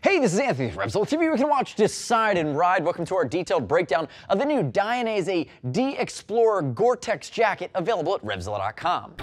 Hey, this is Anthony from RevZilla TV. We can watch, decide, and ride. Welcome to our detailed breakdown of the new Dainese D-Explorer Gore-Tex jacket available at RevZilla.com.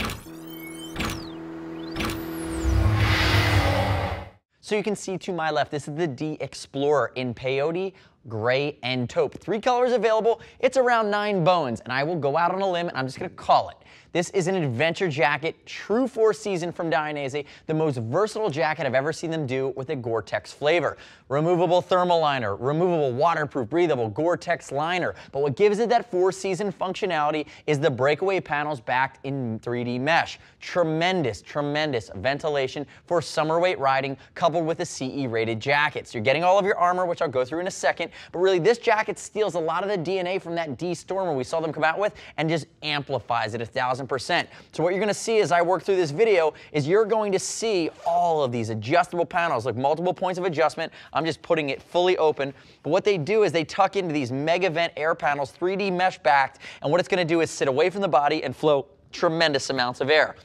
So you can see to my left, this is the D-Explorer in peyote, gray, and taupe. 3 colors available. It's around 9 bones, and I will go out on a limb, and I'm just going to call it. This is an adventure jacket, true for season from Dainese, the most versatile jacket I've ever seen them do with a Gore-Tex flavor. Removable thermal liner, removable waterproof, breathable Gore-Tex liner. But what gives it that 4-season functionality is the breakaway panels backed in 3D mesh. Tremendous, tremendous ventilation for summer weight riding coupled with a CE rated jacket. So you're getting all of your armor, which I'll go through in a second, but really this jacket steals a lot of the DNA from that D-Stormer we saw them come out with and just amplifies it 1,000%. So what you're going to see as I work through this video is you're going to see all of these adjustable panels, like multiple points of adjustment. I'm just putting it fully open. But what they do is they tuck into these mega vent air panels, 3D mesh backed, and what it's going to do is sit away from the body and flow tremendous amounts of air.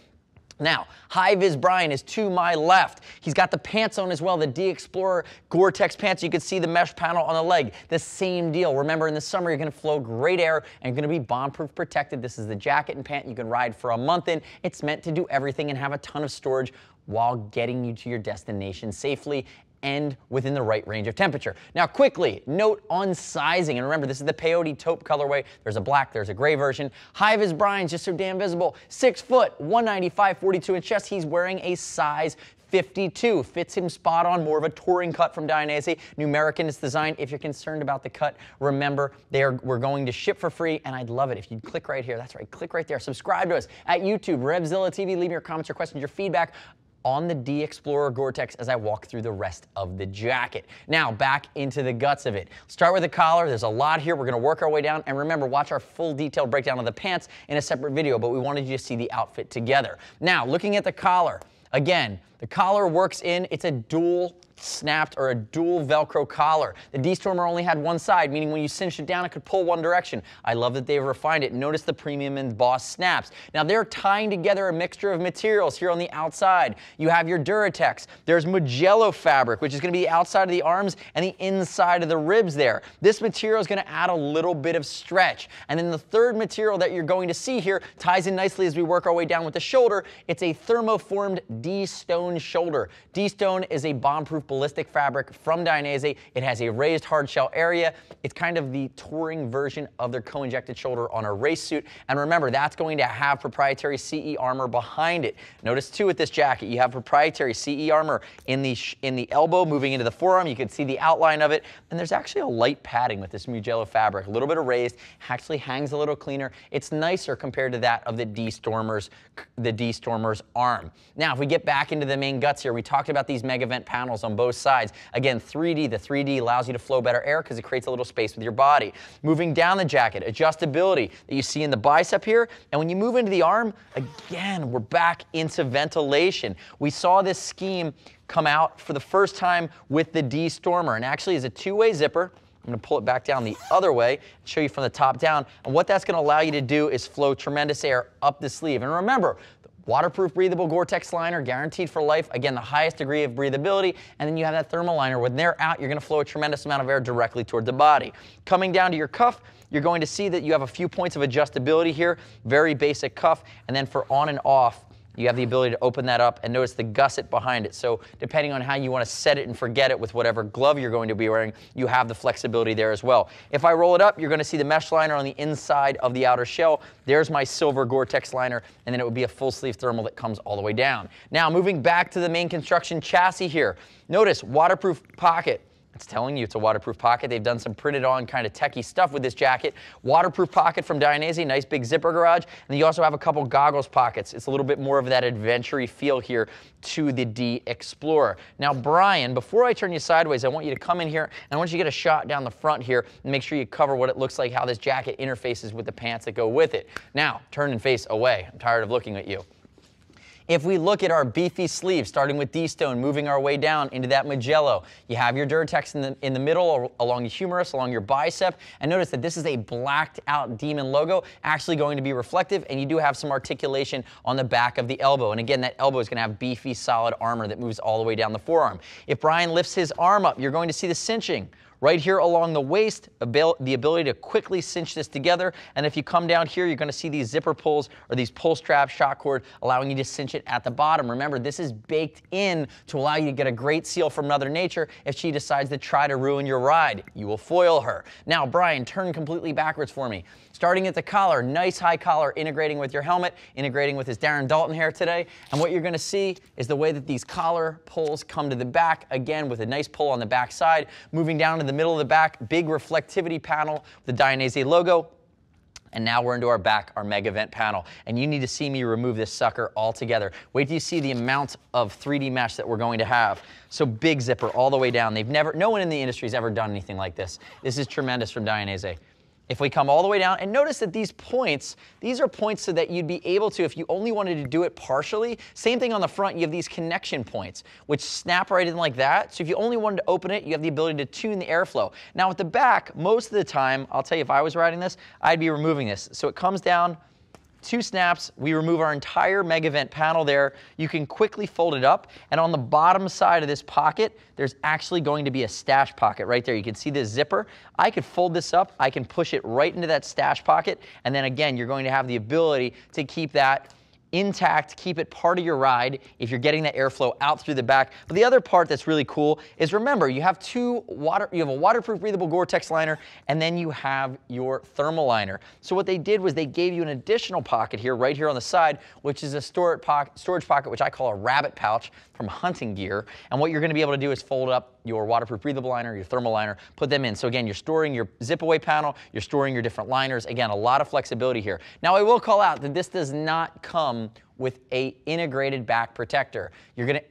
Now, high-vis Brian is to my left. He's got the pants on as well, the D-Explorer Gore-Tex pants. You can see the mesh panel on the leg. The same deal. Remember, in the summer, you're going to flow great air and you're going to be bomb-proof protected. This is the jacket and pant you can ride for a month in. It's meant to do everything and have a ton of storage while getting you to your destination safely and within the right range of temperature. Now quickly, note on sizing, and remember this is the peyote taupe colorway. There's a black, there's a gray version. High-vis Brian's just so damn visible. 6 foot, 195, 42-inch chest. He's wearing a size 52. Fits him spot on, more of a touring cut from Dainese. Numeric in its design. If you're concerned about the cut, remember we're going to ship for free, and I'd love it if you'd click right here. That's right, click right there. Subscribe to us at YouTube, RevZilla TV. Leave me your comments, your questions, your feedback on the D-Explorer Gore-Tex as I walk through the rest of the jacket. Now, back into the guts of it. Start with the collar. There's a lot here. We're going to work our way down. And remember, watch our full detailed breakdown of the pants in a separate video, but we wanted you to see the outfit together. Now, looking at the collar. Again, the collar works in, it's a dual snapped or a dual Velcro collar. The D-Stormer only had one side, meaning when you cinch it down, it could pull one direction. I love that they've refined it. Notice the premium embossed snaps. Now they're tying together a mixture of materials here on the outside. You have your Duratex. There's Mugello fabric, which is going to be outside of the arms and the inside of the ribs there. This material is going to add a little bit of stretch. And then the third material that you're going to see here ties in nicely as we work our way down with the shoulder. It's a thermoformed D-Stone shoulder. D-Stone is a bomb-proof ballistic fabric from Dainese. It has a raised hard shell area. It's kind of the touring version of their co-injected shoulder on a race suit. And remember, that's going to have proprietary CE armor behind it. Notice too with this jacket, you have proprietary CE armor in the elbow moving into the forearm. You can see the outline of it. And there's actually a light padding with this Mugello fabric. A little bit of raised, actually hangs a little cleaner. It's nicer compared to that of the D-Stormer's arm. Now, if we get back into the main guts here, we talked about these mega vent panels on both sides. Again, 3D, the 3D allows you to flow better air because it creates a little space with your body. Moving down the jacket, adjustability that you see in the bicep here. And when you move into the arm, again, we're back into ventilation. We saw this scheme come out for the first time with the D-Stormer, and actually is a 2-way zipper. I'm going to pull it back down the other way and show you from the top down. And what that's going to allow you to do is flow tremendous air up the sleeve. And remember, waterproof, breathable Gore-Tex liner, guaranteed for life. Again, the highest degree of breathability. And then you have that thermal liner. When they're out, you're going to flow a tremendous amount of air directly toward the body. Coming down to your cuff, you're going to see that you have a few points of adjustability here. Very basic cuff. And then for on and off, you have the ability to open that up and notice the gusset behind it. So depending on how you want to set it and forget it with whatever glove you're going to be wearing, you have the flexibility there as well. If I roll it up, you're going to see the mesh liner on the inside of the outer shell. There's my silver Gore-Tex liner, and then it would be a full sleeve thermal that comes all the way down. Now moving back to the main construction chassis here. Notice waterproof pocket. It's telling you it's a waterproof pocket. They've done some printed on kind of techie stuff with this jacket. Waterproof pocket from Dainese, nice big zipper garage. And then you also have a couple goggles pockets. It's a little bit more of that adventure-y feel here to the D-Explorer. Now, Brian, before I turn you sideways, I want you to come in here and I want you to get a shot down the front here and make sure you cover what it looks like, how this jacket interfaces with the pants that go with it. Now, turn and face away. I'm tired of looking at you. If we look at our beefy sleeve, starting with D-Stone, moving our way down into that Magello, you have your Gore-Tex in the middle, along your humerus, along your bicep, and notice that this is a blacked out Demon logo, actually going to be reflective, and you do have some articulation on the back of the elbow. And again, that elbow is going to have beefy, solid armor that moves all the way down the forearm. If Brian lifts his arm up, you're going to see the cinching right here along the waist, the ability to quickly cinch this together. And if you come down here, you're going to see these zipper pulls or these pull straps, shock cord, allowing you to cinch it at the bottom. Remember, this is baked in to allow you to get a great seal from Mother Nature if she decides to try to ruin your ride. You will foil her. Now, Brian, turn completely backwards for me. Starting at the collar, nice high collar, integrating with your helmet, integrating with his Darren Dalton hair today. And what you're going to see is the way that these collar pulls come to the back, again with a nice pull on the back side, moving down to the middle of the back, big reflectivity panel, the Dainese logo. And now we're into our back, our mega vent panel. And you need to see me remove this sucker altogether. Wait till you see the amount of 3D mesh that we're going to have. So big zipper all the way down. No one in the industry has ever done anything like this. This is tremendous from Dainese. If we come all the way down, and notice that these points, these are points so that you'd be able to, if you only wanted to do it partially, same thing on the front, you have these connection points, which snap right in like that. So if you only wanted to open it, you have the ability to tune the airflow. Now with the back, most of the time, I'll tell you, if I was riding this, I'd be removing this. So it comes down, 2 snaps, we remove our entire mega vent panel there. You can quickly fold it up, and on the bottom side of this pocket, there's actually going to be a stash pocket right there. You can see this zipper. I could fold this up, I can push it right into that stash pocket, and then again, you're going to have the ability to keep that intact, keep it part of your ride if you're getting that airflow out through the back. But the other part that's really cool is, remember, you have a waterproof breathable Gore-Tex liner, and then you have your thermal liner. So what they did was they gave you an additional pocket here, right here on the side, which is a storage pocket, which I call a rabbit pouch from hunting gear. And what you're going to be able to do is fold up your waterproof breathable liner, your thermal liner, put them in. So again, you're storing your zip away panel, you're storing your different liners. Again, a lot of flexibility here. Now I will call out that this does not come with a integrated back protector.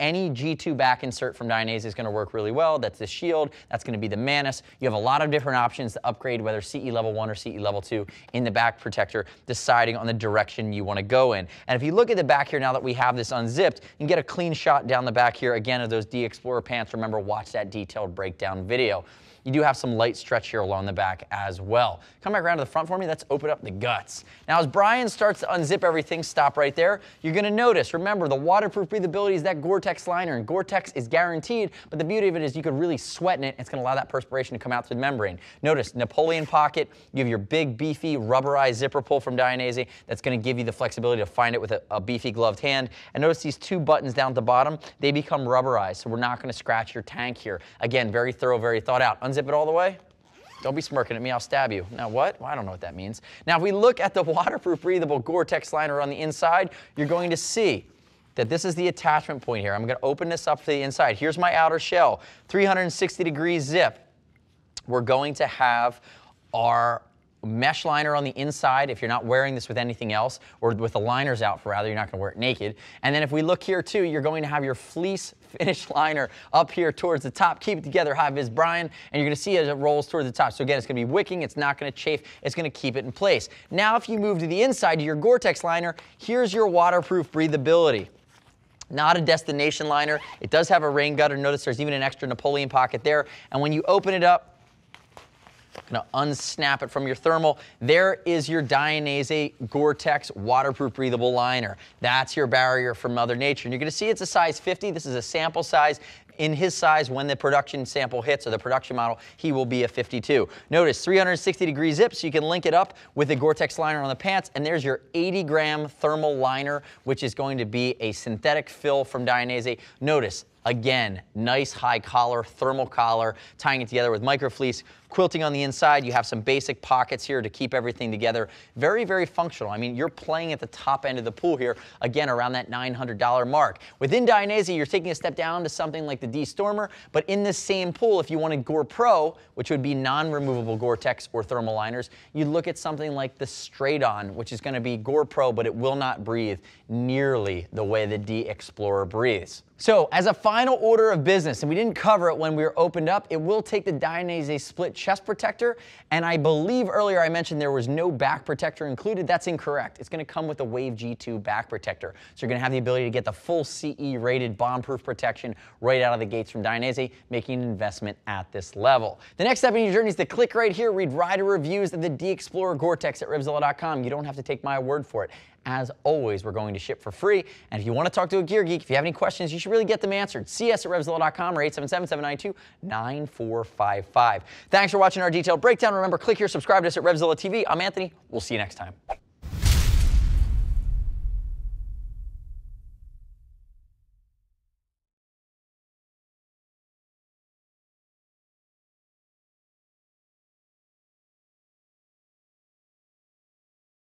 Any G2 back insert from Dainese is gonna work really well. That's the Shield, that's gonna be the Manus. You have a lot of different options to upgrade, whether CE level 1 or CE level 2 in the back protector, deciding on the direction you wanna go in. And if you look at the back here, now that we have this unzipped, you can get a clean shot down the back here, again, of those D-Explorer pants. Remember, watch that detailed breakdown video. You do have some light stretch here along the back as well. Come back around to the front for me. Let's open up the guts. Now, as Brian starts to unzip everything, stop right there. You're going to notice, remember, the waterproof breathability is that Gore-Tex liner, and Gore-Tex is guaranteed, but the beauty of it is you could really sweat in it. It's going to allow that perspiration to come out through the membrane. Notice, Napoleon pocket. You have your big, beefy, rubberized zipper pull from Dainese. That's going to give you the flexibility to find it with a beefy gloved hand. And notice these 2 buttons down at the bottom, they become rubberized, so we're not going to scratch your tank here. Again, very thorough, very thought out. Unzip it all the way. Don't be smirking at me, I'll stab you. Now what? Well, I don't know what that means. Now if we look at the waterproof breathable Gore-Tex liner on the inside, you're going to see that this is the attachment point here. I'm going to open this up to the inside. Here's my outer shell, 360-degree zip. We're going to have our mesh liner on the inside if you're not wearing this with anything else, or with the liners out, rather, you're not going to wear it naked. And then if we look here too, you're going to have your fleece finish liner up here towards the top. Keep it together, high vis Brian, and you're going to see as it rolls towards the top. So again, it's going to be wicking, it's not going to chafe, it's going to keep it in place. Now if you move to the inside to your Gore-Tex liner, here's your waterproof breathability. Not a destination liner. It does have a rain gutter. Notice there's even an extra Napoleon pocket there. And when you open it up, going to unsnap it from your thermal. There is your Dainese Gore-Tex waterproof breathable liner. That's your barrier from Mother Nature. And you're going to see it's a size 50. This is a sample size. In his size, when the production sample hits, or the production model, he will be a 52. Notice 360-degree zip, so you can link it up with the Gore-Tex liner on the pants, and there's your 80-gram thermal liner, which is going to be a synthetic fill from Dainese. Notice, again, nice high collar, thermal collar, tying it together with microfleece. Quilting on the inside, you have some basic pockets here to keep everything together. Very, very functional. I mean, you're playing at the top end of the pool here, again, around that $900 mark. Within Dainese, you're taking a step down to something like the D-Stormer, but in this same pool, if you wanted Gore Pro, which would be non-removable Gore-Tex or thermal liners, you'd look at something like the Straight-On, which is going to be Gore Pro, but it will not breathe nearly the way the D-Explorer breathes. So as a final order of business, and we didn't cover it when we were opened up, it will take the Dainese split chest protector, and I believe earlier I mentioned there was no back protector included. That's incorrect. It's going to come with a Wave G2 back protector. So you're going to have the ability to get the full CE rated bomb-proof protection right out of the gates from Dainese, making an investment at this level. The next step in your journey is to click right here, read rider reviews of the DXplorer Gore-Tex at RevZilla.com. You don't have to take my word for it. As always, we're going to ship for free. And if you want to talk to a gear geek, if you have any questions, you should really get them answered. See us at RevZilla.com or 877-792-9455. Thanks for watching our detailed breakdown. Remember, click here, subscribe to us at RevZilla TV. I'm Anthony. We'll see you next time.